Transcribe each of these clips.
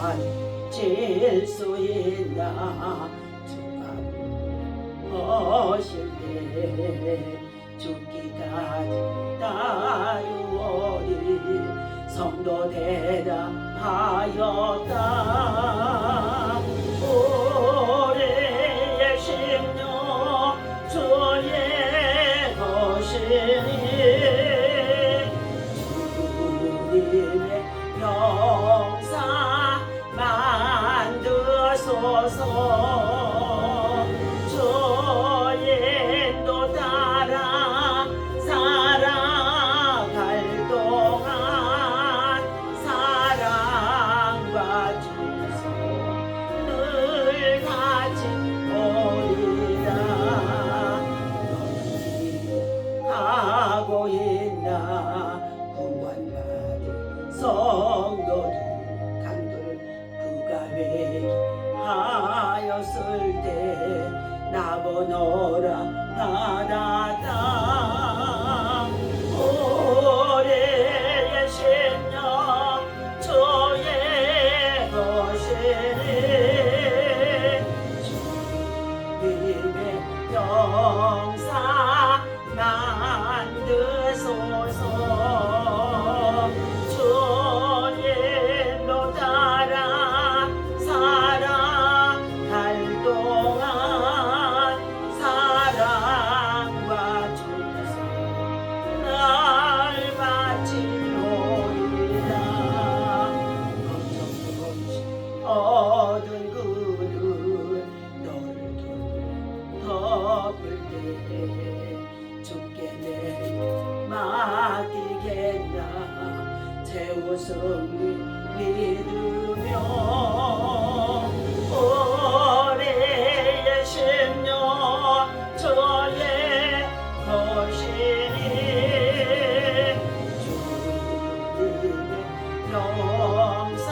가질 수 있나. 주가 오실 때 죽기까지 따르오리. 성도 대답하였다. 우리의 심령 주의 것이니 주님의 형상 만드소서. 주의 인도 따라 살아갈 동안 사랑과 주소 늘 가지오리라. 너희 가고 있나. 구원받은 성도들 강도를 그가 회개하였을 때 나보노라 받았다. 우리의 심령 주의 것이니 주님의 형상 만드소서. 주님도 따라 살아갈 동안 사랑과 주소 날 바치오리라. 걱정 없이 얻은 그는 너를 덮을 때 주께 내 맡기겠나. 제우승리 믿으며 우리의 심령 주의 것이니 주님의 형상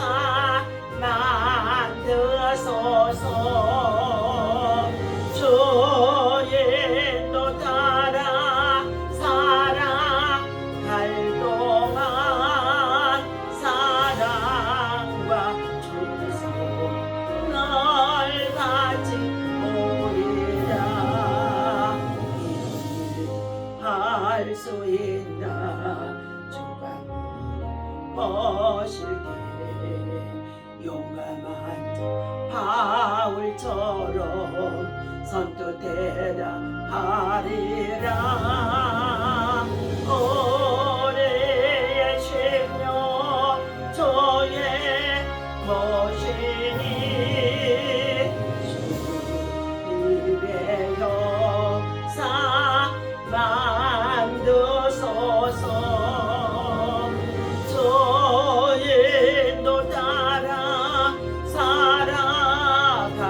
만드소서. 주인도 따라 살아갈 동안 사랑과 주소 널 가지오리라. 할 수 있나. 주가 오실 때 용감한 바울처럼 선뜻대라 하리라. 우리의 심령 주의 것이니 주님의 형상 만드소서. 주인도 따라 살아갈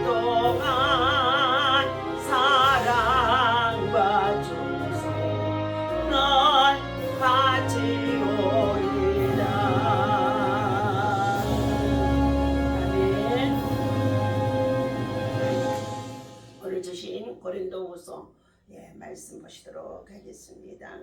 동안 사랑과 주소 널 가지오리라. 아멘. 오늘 주신 고린도후서 말씀 보시도록 하겠습니다.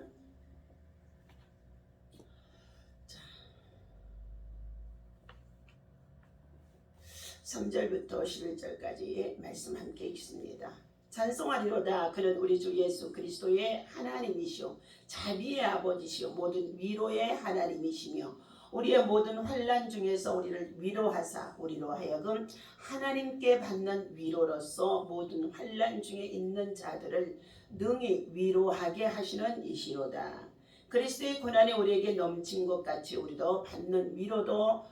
3절부터 11절까지 말씀 함께 읽습니다. 찬송하리로다. 그는 우리 주 예수 그리스도의 하나님이시오 자비의 아버지시오 모든 위로의 하나님이시며 우리의 모든 환난 중에서 우리를 위로하사 우리로 하여금 하나님께 받는 위로로서 모든 환난 중에 있는 자들을 능히 위로하게 하시는 이시로다. 그리스도의 고난이 우리에게 넘친 것 같이 우리도 받는 위로도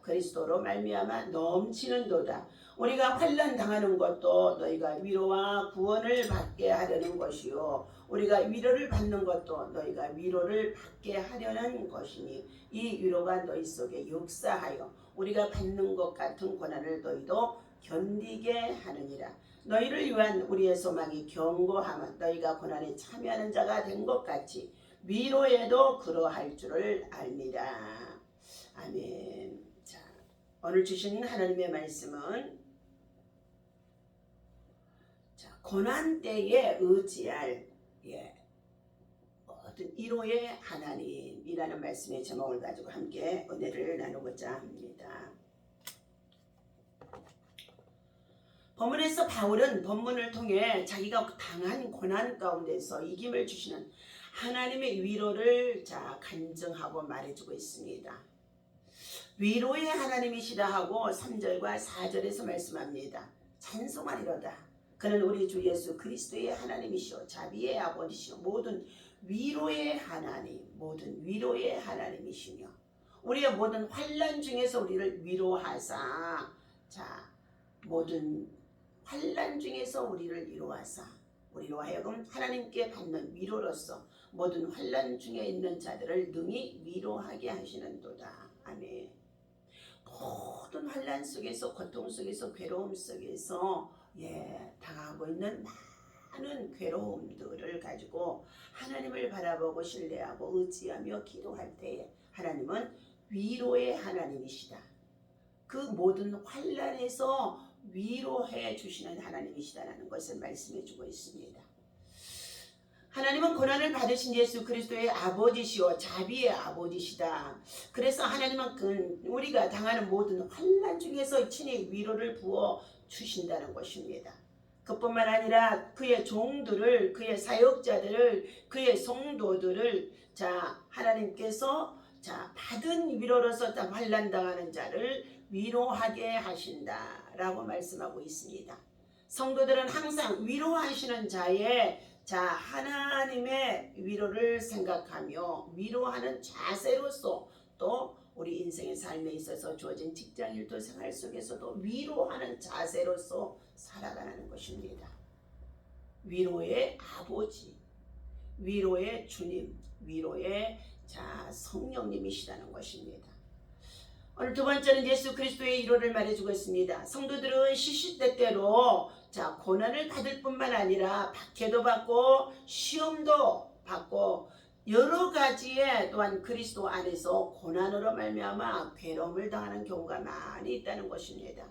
그리스도로 말미암아 넘치는도다. 우리가 환난 당하는 것도 너희가 위로와 구원을 받게 하려는 것이요 우리가 위로를 받는 것도 너희가 위로를 받게 하려는 것이니 이 위로가 너희 속에 역사하여 우리가 받는 것 같은 고난을 너희도 견디게 하느니라. 너희를 위한 우리의 소망이 견고하면 너희가 고난에 참여하는 자가 된 것 같이 위로에도 그러할 줄을 알미라. 아멘. 자, 오늘 주신 하나님의 말씀은 고난 때에 의지할 모든 위로의 하나님이라는 말씀의 제목을 가지고 함께 은혜를 나누고자 합니다. 본문에서 바울은 본문을 통해 자기가 당한 고난 가운데서 이김을 주시는 하나님의 위로를 간증하고 말해주고 있습니다. 위로의 하나님이시다 하고 3절과 4절에서 말씀합니다. 찬송하리로다. 그는 우리 주 예수 그리스도의 하나님이시오 자비의 아버지시오 모든 위로의 하나님이시며 우리의 모든 환난 중에서 우리를 위로하사 모든 환난 중에서 우리를 위로하사 우리로 하여금 하나님께 받는 위로로서 모든 환난 중에 있는 자들을 능히 위로하게 하시는도다. 아멘. 모든 환난 속에서 고통 속에서 괴로움 속에서 당하고 있는 많은 괴로움들을 가지고 하나님을 바라보고 신뢰하고 의지하며 기도할 때에 하나님은 위로의 하나님이시다. 그 모든 환난에서 위로해 주시는 하나님이시다라는 것을 말씀해 주고 있습니다. 하나님은 고난을 받으신 예수 그리스도의 아버지시오 자비의 아버지시다. 그래서 하나님은 우리가 당하는 모든 환난 중에서 친히 위로를 부어 주신다는 것입니다. 그뿐만 아니라 그의 종들을 그의 사역자들을 그의 성도들을 하나님께서 받은 위로로서 환난 당하는 자를 위로하게 하신다라고 말씀하고 있습니다. 성도들은 항상 위로하시는 자의 하나님의 위로를 생각하며 위로하는 자세로서 또 우리 인생의 삶에 있어서 주어진 직장일도 생활 속에서도 위로하는 자세로서 살아가는 것입니다. 위로의 아버지, 위로의 주님, 위로의 성령님이시라는 것입니다. 오늘 두 번째는 예수 그리스도의 위로를 말해주고 있습니다. 성도들은 시시때때로 고난을 받을 뿐만 아니라 박해도 받고 시험도 받고 여러 가지의 또한 그리스도 안에서 고난으로 말미암아 괴로움을 당하는 경우가 많이 있다는 것입니다.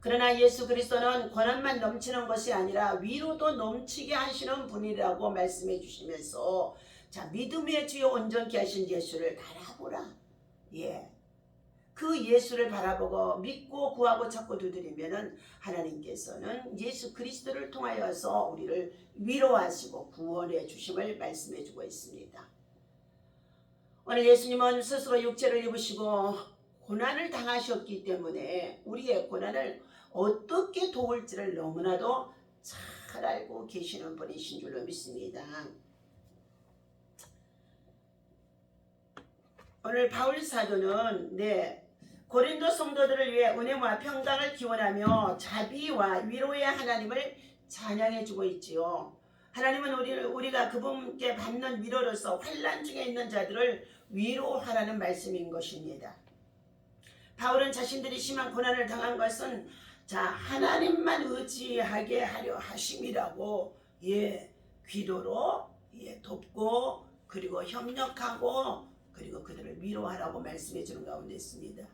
그러나 예수 그리스도는 고난만 넘치는 것이 아니라 위로도 넘치게 하시는 분이라고 말씀해 주시면서 믿음의 주여 온전케 하신 예수를 바라보라. 그 예수를 바라보고 믿고 구하고 찾고 두드리면은 하나님께서는 예수 그리스도를 통하여서 우리를 위로하시고 구원해 주심을 말씀해 주고 있습니다. 오늘 예수님은 스스로 육체를 입으시고 고난을 당하셨기 때문에 우리의 고난을 어떻게 도울지를 너무나도 잘 알고 계시는 분이신 줄로 믿습니다. 오늘 바울 사도는 고린도 성도들을 위해 은혜와 평강을 기원하며 자비와 위로의 하나님을 찬양해 주고 있지요. 하나님은 우리가 그분께 받는 위로로서 환난 중에 있는 자들을 위로하라는 말씀인 것입니다. 바울은 자신들이 심한 고난을 당한 것은 하나님만 의지하게 하려 하심이라고 기도로 돕고 그리고 협력하고 그리고 그들을 위로하라고 말씀해 주는 가운데 있습니다.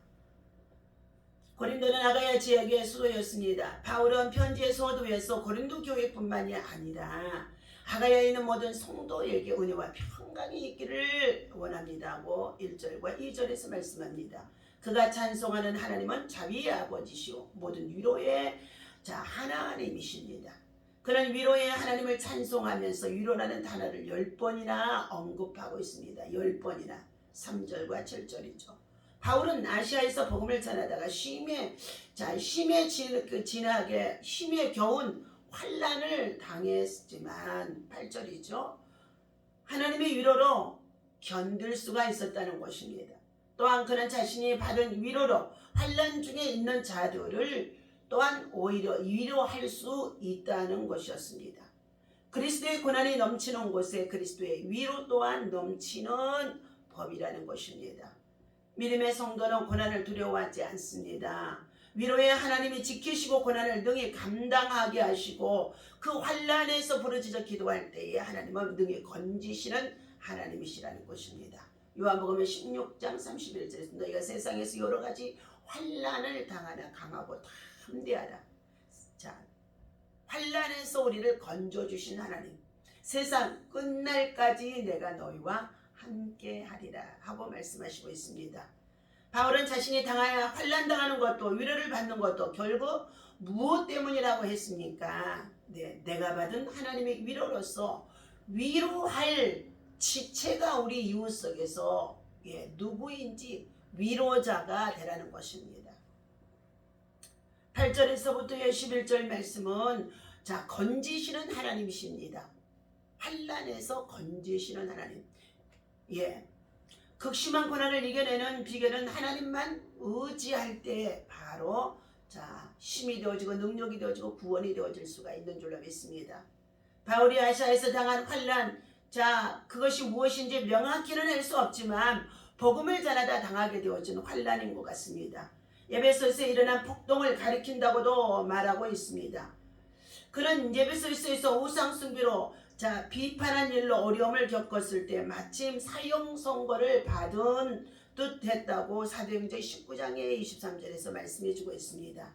고린도는 아가야 지역의 수도였습니다. 바울은 편지의 서두에서 고린도 교회뿐만이 아니라 아가야에 있는 모든 성도에게 은혜와 평강이 있기를 원합니다고 1절과 2절에서 말씀합니다. 그가 찬송하는 하나님은 자비의 아버지시오 모든 위로의 하나님이십니다. 그는 위로의 하나님을 찬송하면서 위로라는 단어를 10번이나 언급하고 있습니다. 10번이나 3절과 7절이죠. 바울은 아시아에서 복음을 전하다가 심에 겨운 환난을 당했지만 8절이죠. 하나님의 위로로 견딜 수가 있었다는 것입니다. 또한 그는 자신이 받은 위로로 환난 중에 있는 자들을 또한 오히려 위로할 수 있다는 것이었습니다. 그리스도의 고난이 넘치는 곳에 그리스도의 위로 또한 넘치는 법이라는 것입니다. 믿음의 성도는 고난을 두려워하지 않습니다. 위로의 하나님이 지키시고 고난을 능히 감당하게 하시고 그 환난에서 부르짖어 기도할 때에 하나님은 능히 건지시는 하나님이시라는 것입니다. 요한복음 16장 31절에서 너희가 세상에서 여러 가지 환난을 당하나 강하고 담대하라. 환난에서 우리를 건져주신 하나님, 세상 끝날까지 내가 너희와 함께 하리라 하고 말씀하시고 있습니다. 바울은 자신이 환난 당하는 것도 위로를 받는 것도 결국 무엇 때문이라고 했습니까? 네, 내가 받은 하나님의 위로로서 위로할 지체가 우리 이웃 속에서 누구인지 위로자가 되라는 것입니다. 8절에서부터 11절 말씀은 건지시는 하나님이십니다. 환난에서 건지시는 하나님. 극심한 고난을 이겨내는 비결은 하나님만 의지할 때 바로 힘이 되어지고 능력이 되어지고 구원이 되어질 수가 있는 줄로 믿습니다. 바울이 아시아에서 당한 환난, 그것이 무엇인지 명확히는 알 수 없지만 복음을 전하다 당하게 되어진 환난인 것 같습니다. 에베소에서 일어난 폭동을 가리킨다고도 말하고 있습니다. 그는 에베소에서 우상 숭배로 비판한 일로 어려움을 겪었을 때 마침 사형 선고를 받은 듯 했다고 사도행전 19장의 23절에서 말씀해 주고 있습니다.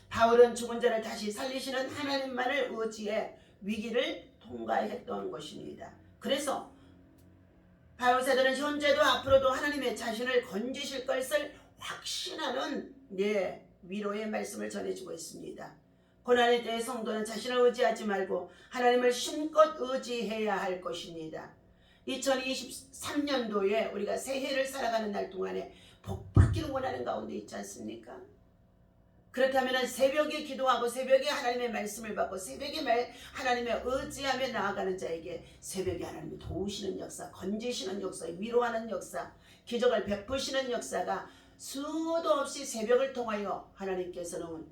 바울은 죽은 자를 다시 살리시는 하나님만을 의지해 위기를 통과했던 것입니다. 그래서 바울 사도는 현재도 앞으로도 하나님의 자신을 건지실 것을 확신하는 위로의 말씀을 전해주고 있습니다. 고난에 대해 성도는 자신을 의지하지 말고 하나님을 힘껏 의지해야 할 것입니다. 2023년도에 우리가 새해를 살아가는 날 동안에 복받기를 원하는 가운데 있지 않습니까? 그렇다면 새벽에 기도하고 새벽에 하나님의 말씀을 받고 새벽에 하나님의 의지하며 나아가는 자에게 새벽에 하나님이 도우시는 역사, 건지시는 역사, 위로하는 역사, 기적을 베푸시는 역사가 수도 없이 새벽을 통하여 하나님께서는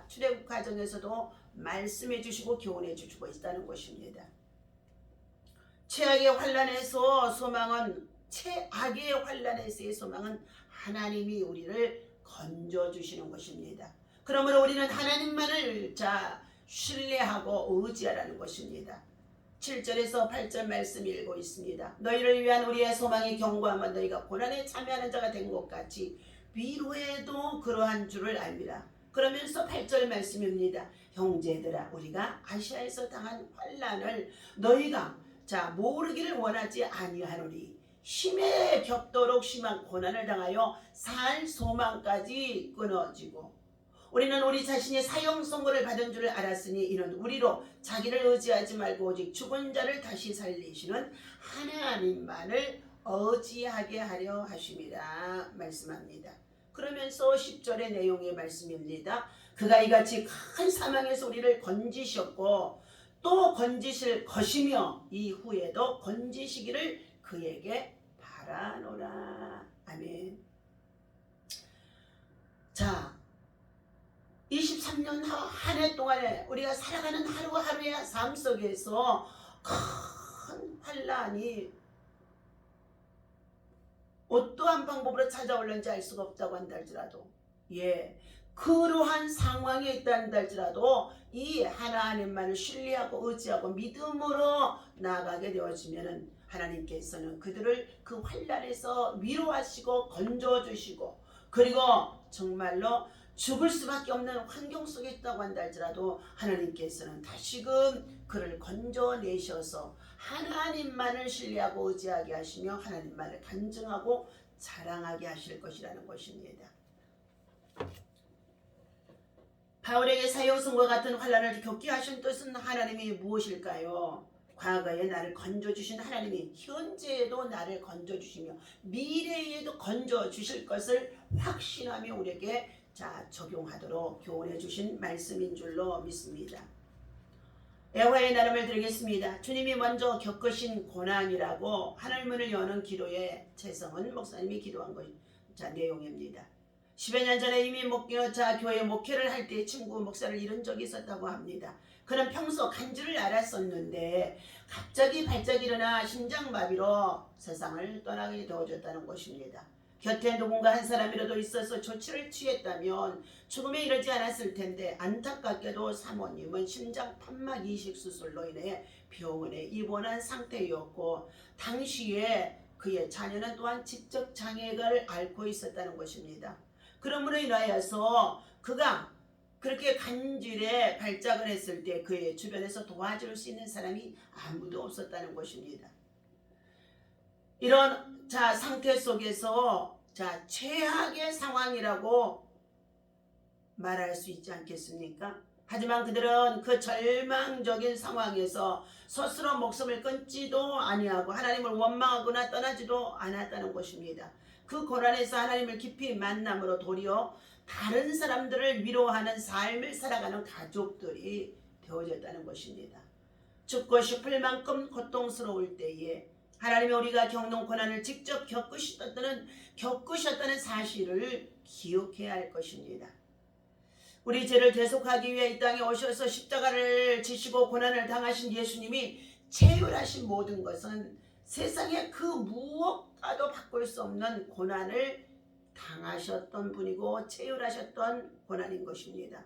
출애굽 과정에서도 말씀해 주시고 교훈해 주시고 있다는 것입니다. 최악의 환난에서의 소망은 하나님이 우리를 건져주시는 것입니다. 그러므로 우리는 하나님만을 신뢰하고 의지하라는 것입니다. 7절에서 8절 말씀 읽고 있습니다. 너희를 위한 우리의 소망이 견고하면 너희가 고난에 참여하는 자가 된 것 같이 위로에도 그러한 줄을 알미라. 그러면서 8절 말씀입니다. 형제들아, 우리가 아시아에서 당한 환난을 너희가 모르기를 원하지 아니하노니 힘에 겹도록 심한 고난을 당하여 살 소망까지 끊어지고 우리는 우리 자신이 사형 선고를 받은 줄을 알았으니 이는 우리로 자기를 의지하지 말고 오직 죽은 자를 다시 살리시는 하나님만을 의지하게 하려 하심이라 말씀합니다. 그러면서 10절의 내용의 말씀입니다. 그가 이같이 큰 사망에서 우리를 건지셨고 또 건지실 것이며 이후에도 건지시기를 그에게 바라노라. 아멘. 23년 한 해 동안에 우리가 살아가는 하루하루의 삶 속에서 큰 환난이 어떠한 방법으로 찾아올는지 알 수가 없다고 한다 할지라도 그러한 상황에 있다 한다 할지라도 이 하나님만을 신뢰하고 의지하고 믿음으로 나아가게 되어지면 하나님께서는 그들을 그 환난에서 위로하시고 건져주시고 그리고 정말로 죽을 수밖에 없는 환경 속에 있다고 한다 할지라도 하나님께서는 다시금 그를 건져내셔서 하나님만을 신뢰하고 의지하게 하시며 하나님만을 간증하고 자랑하게 하실 것이라는 것입니다. 바울에게 사형선과 같은 환난을 겪게 하신 뜻은 하나님이 무엇일까요? 과거에 나를 건져주신 하나님이 현재에도 나를 건져주시며 미래에도 건져주실 것을 확신하며 우리에게 적용하도록 교훈해 주신 말씀인 줄로 믿습니다. 애화의 나름을 드리겠습니다. 주님이 먼저 겪으신 고난이라고 하늘문을 여는 기도에 최성은 목사님이 기도한 내용입니다. 10여 년 전에 이미 교회 목회를 할 때 친구 목사를 잃은 적이 있었다고 합니다. 그는 평소 간주를 알았었는데 갑자기 발작이 일어나 심장마비로 세상을 떠나게 되어졌다는 것입니다. 곁에 누군가 한 사람이라도 있어서 조치를 취했다면 죽음에 이르지 않았을 텐데 안타깝게도 사모님은 심장 판막 이식 수술로 인해 병원에 입원한 상태였고 당시에 그의 자녀는 또한 지적 장애를 앓고 있었다는 것입니다. 그러므로 인하여서 그가 그렇게 간질에 발작을 했을 때 그의 주변에서 도와줄 수 있는 사람이 아무도 없었다는 것입니다. 이런 상태 속에서 최악의 상황이라고 말할 수 있지 않겠습니까? 하지만 그들은 그 절망적인 상황에서 스스로 목숨을 끊지도 아니하고 하나님을 원망하거나 떠나지도 않았다는 것입니다. 그 고난에서 하나님을 깊이 만남으로 도리어 다른 사람들을 위로하는 삶을 살아가는 가족들이 되어졌다는 것입니다. 죽고 싶을 만큼 고통스러울 때에 하나님이 우리가 겪는 고난을 직접 겪으셨다는 사실을 기억해야 할 것입니다. 우리 죄를 대속하기 위해 이 땅에 오셔서 십자가를 지시고 고난을 당하신 예수님이 체휼하신 모든 것은 세상에 그 무엇과도 바꿀 수 없는 고난을 당하셨던 분이고 체휼하셨던 고난인 것입니다.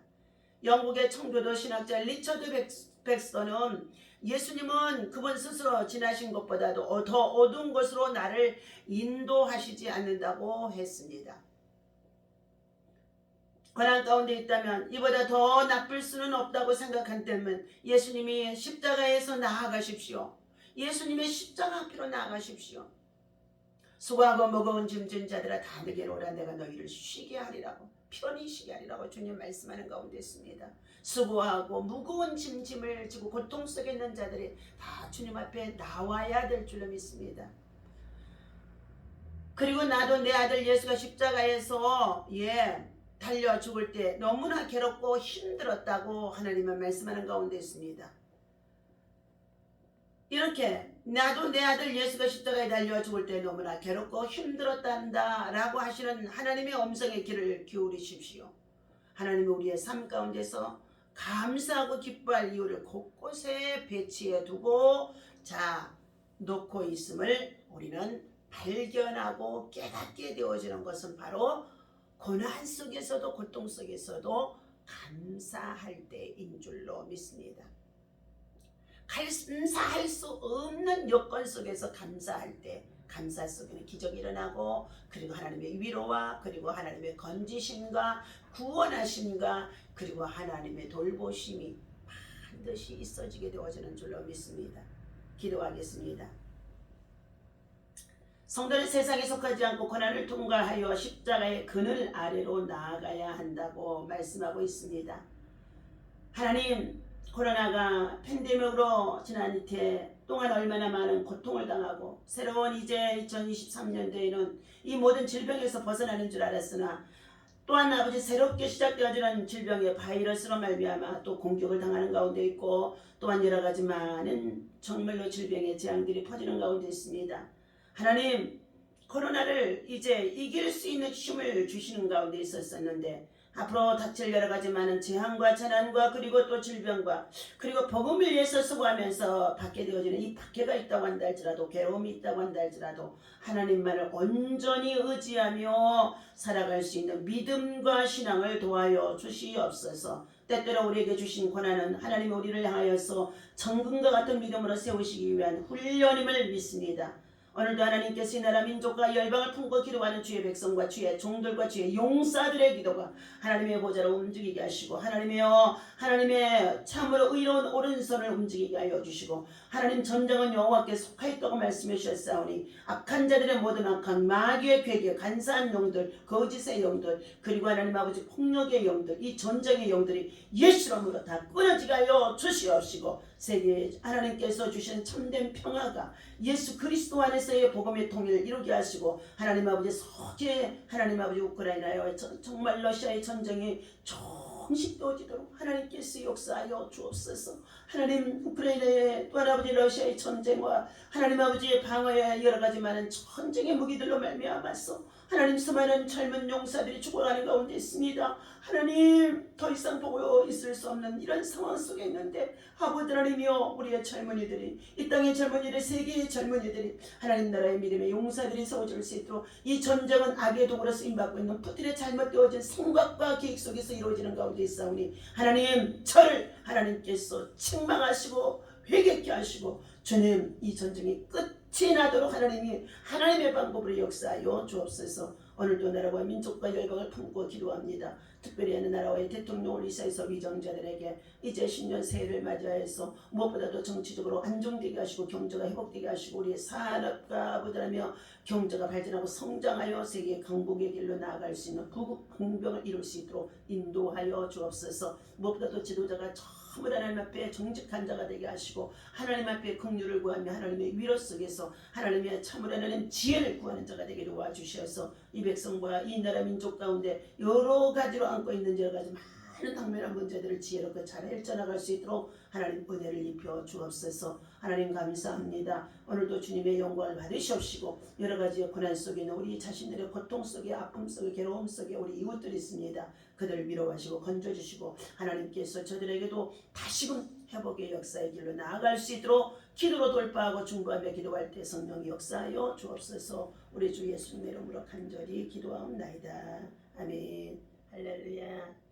영국의 청교도 신학자 리처드 백스터는 예수님은 그분 스스로 지나신 것보다도 더 어두운 곳으로 나를 인도하시지 않는다고 했습니다. 고난 가운데 있다면 이보다 더 나쁠 수는 없다고 생각한다면 예수님이 십자가에서 나아가십시오. 예수님의 십자가 앞으로 나아가십시오. 수고하고 무거운 짐진 자들아 다 내게로 오라. 내가 너희를 쉬게 하리라고, 편히 쉬게 하리라고 주님 말씀하는 가운데 있습니다. 수고하고 무거운 짐을 지고 고통 속에 있는 자들이 다 주님 앞에 나와야 될 줄로 믿습니다. 그리고 나도 내 아들 예수가 십자가에서 달려 죽을 때 너무나 괴롭고 힘들었다고 하나님은 말씀하는 가운데 있습니다. 이렇게 나도 내 아들 예수가 십자가에 달려 죽을 때 너무나 괴롭고 힘들었단다 라고 하시는 하나님의 음성의 귀를 기울이십시오. 하나님이 우리의 삶 가운데서 감사하고 기뻐할 이유를 곳곳에 배치해 두고 놓고 있음을 우리는 발견하고 깨닫게 되어지는 것은 바로 고난 속에서도 고통 속에서도 감사할 때인 줄로 믿습니다. 감사할 수 없는 여건 속에서 감사할 때 감사 속에는 기적이 일어나고 그리고 하나님의 위로와 그리고 하나님의 건지심과 구원하심과 그리고 하나님의 돌보심이 반드시 있어지게 되어지는 줄로 믿습니다. 기도하겠습니다. 성도는 세상에 속하지 않고 고난을 통과하여 십자가의 그늘 아래로 나아가야 한다고 말씀하고 있습니다. 하나님, 코로나가 팬데믹으로 지난 이태 동안 얼마나 많은 고통을 당하고 새로운 이제 2023년도에는 이 모든 질병에서 벗어나는 줄 알았으나 또한 아버지 새롭게 시작되어지는 질병의 바이러스로 말미암아 또 공격을 당하는 가운데 있고 또한 여러 가지 많은 정말로 질병의 재앙들이 퍼지는 가운데 있습니다. 하나님, 코로나를 이제 이길 수 있는 힘을 주시는 가운데 있었었는데 앞으로 닥칠 여러 가지 많은 재앙과 재난과 그리고 또 질병과 그리고 복음을 위해서 수고하면서 받게 되어지는 이 박해가 있다고 한다 할지라도 괴로움이 있다고 한다 할지라도 하나님만을 온전히 의지하며 살아갈 수 있는 믿음과 신앙을 도와여 주시옵소서. 때때로 우리에게 주신 고난은 하나님이 우리를 향하여서 정금과 같은 믿음으로 세우시기 위한 훈련임을 믿습니다. 오늘도 하나님께서 이 나라 민족과 열방을 품고 기도하는 주의 백성과 주의 종들과 주의 용사들의 기도가 하나님의 보좌로 움직이게 하시고 하나님의 참으로 의로운 오른손을 움직이게 하여 주시고 하나님 전쟁은 여호와께 속하였다고 말씀해 주셨사오니 악한 자들의 모든 악한 마귀의 괴계 간사한 영들 거짓의 영들 그리고 하나님 아버지 폭력의 영들 이 전쟁의 영들이 예수 이름으로 다 끊어지게 하여 주시옵시고 세계에 하나님께서 주시는 참된 평화가 예수 그리스도 안에서의 복음의 통일을 이루게 하시고 하나님 아버지 속에 하나님 아버지 우크라이나와 정말 러시아의 전쟁이 종식되어지도록 하나님께서 역사하여 주옵소서. 하나님 우크라이나의 또한 아버지 러시아의 전쟁과 하나님 아버지의 방어의 여러 가지 많은 전쟁의 무기들로 말미암아서 하나님 수많은 젊은 용사들이 죽어가는 가운데 있습니다. 하나님 더 이상 보고 있을 수 없는 이런 상황 속에 있는데 아버지 하나님이여 우리의 젊은이들이 이 땅의 젊은이들 세계의 젊은이들이 하나님 나라의 믿음의 용사들이 세워질 수 있도록 이 전쟁은 악의 도구로 쓰임받고 있는 푸틴의 잘못되어진 생각과 계획 속에서 이루어지는 가운데 있사오니 하나님 저를 하나님께서 책망하시고 회개케 하시고 주님 이 전쟁이 끝이 나도록 하나님이 하나님의 방법으로 역사하여 주옵소서. 오늘도 나라와 민족과 열방을 품고 기도합니다. 특별히 하는 나라와의 대통령을 위시해서 위정자들에게 이제 신년 새해를 맞이하여서 무엇보다도 정치적으로 안정되게 하시고 경제가 회복되게 하시고 우리의 산업과 보다라며 경제가 발전하고 성장하여 세계 강국의 길로 나아갈 수 있는 부흥병을 이룰 수 있도록 인도하여 주옵소서. 무엇보다도 지도자가 참으로 하나님 앞에 정직한 자가 되게 하시고 하나님 앞에 긍휼을 구하며 하나님의 위로 속에서 하나님의 참으로 하나님 지혜를 구하는 자가 되게 도와주셔서 이 백성과 이 나라 민족 가운데 여러 가지로 안고 있는 여러 가지 많은 당면한 문제들을 지혜롭게 잘 헤쳐나갈 수 있도록 하나님 은혜를 입혀 주옵소서. 하나님 감사합니다. 오늘도 주님의 영광을 받으시옵시고 여러 가지 고난 속에 있는 우리 자신들의 고통 속에 아픔 속에 괴로움 속에 우리 이웃들이 있습니다. 그들을 위로하시고 건져주시고 하나님께서 저들에게도 다시금 회복의 역사의 길로 나아갈 수 있도록 기도로 돌파하고 중보하며 기도할 때 성령이 역사하여 주옵소서. 우리 주 예수님의 이름으로 간절히 기도하옵나이다. 아멘. 할렐루야.